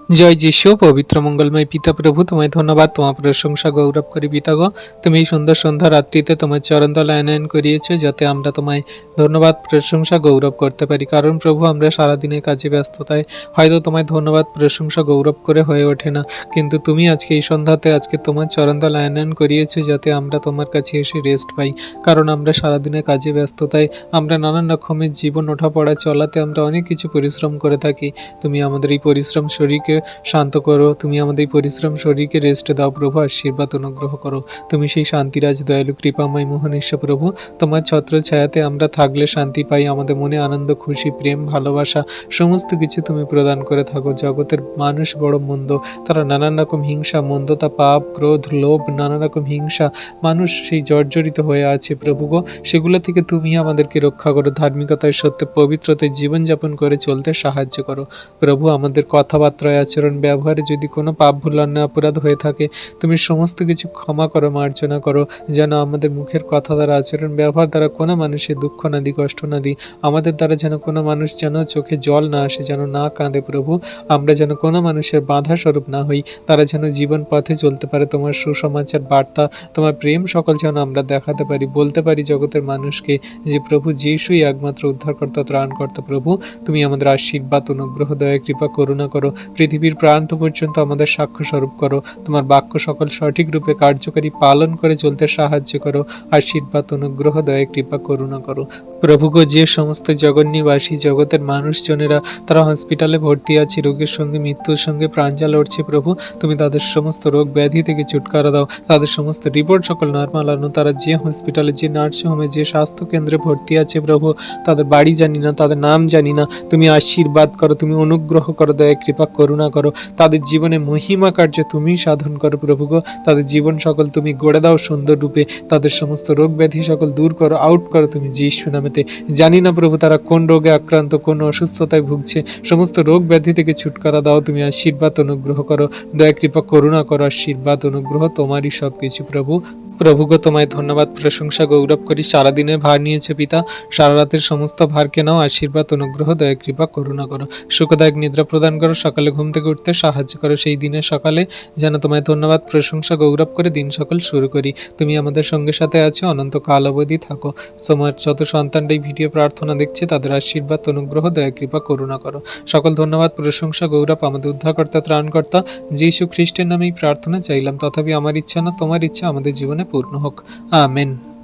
জয় যিশু। পবিত্র মঙ্গলময় পিতা প্রভু, তোমায় ধন্যবাদ, তোমার প্রশংসা গৌরব করি পিতা গো। তুমি এই সুন্দর সন্ধ্যা রাত্রিতে তোমার চরণতলায় আনয়ন করিয়েছো, যাতে আমরা তোমায় ধন্যবাদ প্রশংসা গৌরব করতে পারি। কারণ প্রভু, আমরা সারাদিনের কাজে ব্যস্ততায় হয়তো তোমায় ধন্যবাদ প্রশংসা গৌরব করে হয়ে ওঠে না, কিন্তু তুমি আজকে এই সন্ধ্যাতে আজকে তোমার চরণতলায় আনয়ন করিয়েছো, যাতে আমরা তোমার কাছে এসে রেস্ট পাই। কারণ আমরা সারাদিনের কাজে ব্যস্ততায় আমরা নানান রকমের জীবন ওঠাপড়া চলাতে আমরা অনেক কিছু পরিশ্রম করে থাকি। তুমি আমাদের এই পরিশ্রম শরীরকে শান্ত করো, তুমি আমাদের এই পরিশ্রম শরীরকে রেস্ট দাও প্রভু, আশীর্বাদ অনুগ্রহ করো। তুমি সেই শান্তিরাজ দয়ালু কৃপাময় মোহনেশ্বর প্রভু, তোমার ছত্র ছায়াতে আমরা থাকলে শান্তি পাই। আমাদের মনে আনন্দ, খুশি, প্রেম, ভালোবাসা সমস্ত কিছু তুমি প্রদান করে থাকো। জগতের মানুষ বড় মন্দ, তারা নানান রকম হিংসা, মন্দতা, পাপ, ক্রোধ, লোভ, নানা রকম হিংসা মানুষ সেই জর্জরিত হয়ে আছে প্রভু গো। সেগুলো থেকে তুমি আমাদেরকে রক্ষা করো, ধার্মিকতায়, সত্যে, পবিত্রতায় জীবনযাপন করে চলতে সাহায্য করো প্রভু। আমাদের কথাবার্তায়, আচরণ, ব্যবহারে যদি কোনো পাপ, ভুল, অন্যায়, অপরাধ হয়ে থাকে, তুমি সমস্ত কিছু ক্ষমা করো, মার্জনা করো। যেন আমাদের মুখের কথা দ্বারা, আচরণ, ব্যবহার দ্বারা কোনো মানুষের দুঃখ না দিই, কষ্ট না দিই। আমাদের দ্বারা যেন কোনো মানুষ যেন চোখে জল না আসে, যেন না কাঁদে প্রভু। আমরা যেন কোনো মানুষের বাধা স্বরূপ না হই, তারা যেন জীবন পথে চলতে পারে। তোমার সুসমাচার বার্তা, তোমার প্রেম সকল যেন আমরা দেখাতে পারি, বলতে পারি জগতের মানুষকে যে প্রভু যিশুই একমাত্র উদ্ধারকর্তা, ত্রাণকর্তা। প্রভু, তুমি আমাদের আশীর্বাদ, অনুগ্রহ, দয়া, কৃপা, করুণা করো। পৃথিবীর প্রান্ত পর্যন্ত আমাদের সাক্ষ্য স্বরূপ করো। তোমার বাক্য সকল সঠিক রূপে কার্যকারী পালন করে চলতে সাহায্য করো। আশীর্বাদ, অনুগ্রহ, দয়া, কৃপা, করুণা করো প্রভু গো। যে সমস্ত জগন্নিবাসী জগতের মানুষজনেরা তারা হসপিটালে ভর্তি আছে, রোগের সঙ্গে, মৃত্যুর সঙ্গে প্রাঞ্জা লড়ছে প্রভু, তুমি তাদের সমস্ত রোগ ব্যাধি থেকে ছুটকারা দাও। তাদের সমস্ত রিপোর্ট সকল নর্মাল আনো। তারা যে হসপিটালে, যে নার্সিংহোমে, যে স্বাস্থ্য কেন্দ্রে ভর্তি আছে প্রভু, তাদের বাড়ি জানি না, তাদের নাম জানি না, তুমি আশীর্বাদ করো, তুমি অনুগ্রহ করো, দয়া, কৃপা, করুণা করো। তাদের জীবনে মহিমা কার্য তুমি সাধন করো প্রভু গো। তাদের জীবন সকল তুমি গড়ে দাও সুন্দর রূপে। তাদের সমস্ত রোগ ব্যাধি সকল দূর করো, আউট করো তুমি যিশু নামেতে। জানি না প্রভু তারা কোন রোগে আক্রান্ত, কোন অসুস্থতায় ভুগছে, সমস্ত রোগ ব্যাধি থেকে ছুটকারা দাও। তুমি আশীর্বাদ অনুগ্রহ করো, দয়া, কৃপা, করুণা করো। আশীর্বাদ অনুগ্রহ তোমারই সব কিছু প্রভু। প্রভুগো, তোমায় ধন্যবাদ প্রশংসা গৌরব করি। সারাদিনের ভার নিয়েছে পিতা, সারা রাতের সমস্ত ভারকে নাও। আশীর্বাদ অনুগ্রহ, দয়া, কৃপা, করুণা করো। সুখদায়ক নিদ্রা প্রদান করো, সকালে ঘুম থেকে উঠতে সাহায্য করো। সেই দিনের সকালে যেন তোমায় ধন্যবাদ প্রশংসা গৌরব করে দিন সকাল শুরু করি। তুমি আমাদের সঙ্গে সাথে আছো, অনন্তকাল অবধি থাকো। তোমার যত সন্তানরা এই ভিডিও প্রার্থনা দেখছে, তাদের আশীর্বাদ অনুগ্রহ, দয়া, কৃপা, করুণা করো। সকল ধন্যবাদ প্রশংসা গৌরব আমাদের উদ্ধারকর্তা, ত্রাণকর্তা যীশু খ্রিস্টের নামেই প্রার্থনা চাইলাম। তথাপি আমার ইচ্ছা না, তোমার ইচ্ছা আমাদের জীবনে পূর্ণ হোক। আমেন।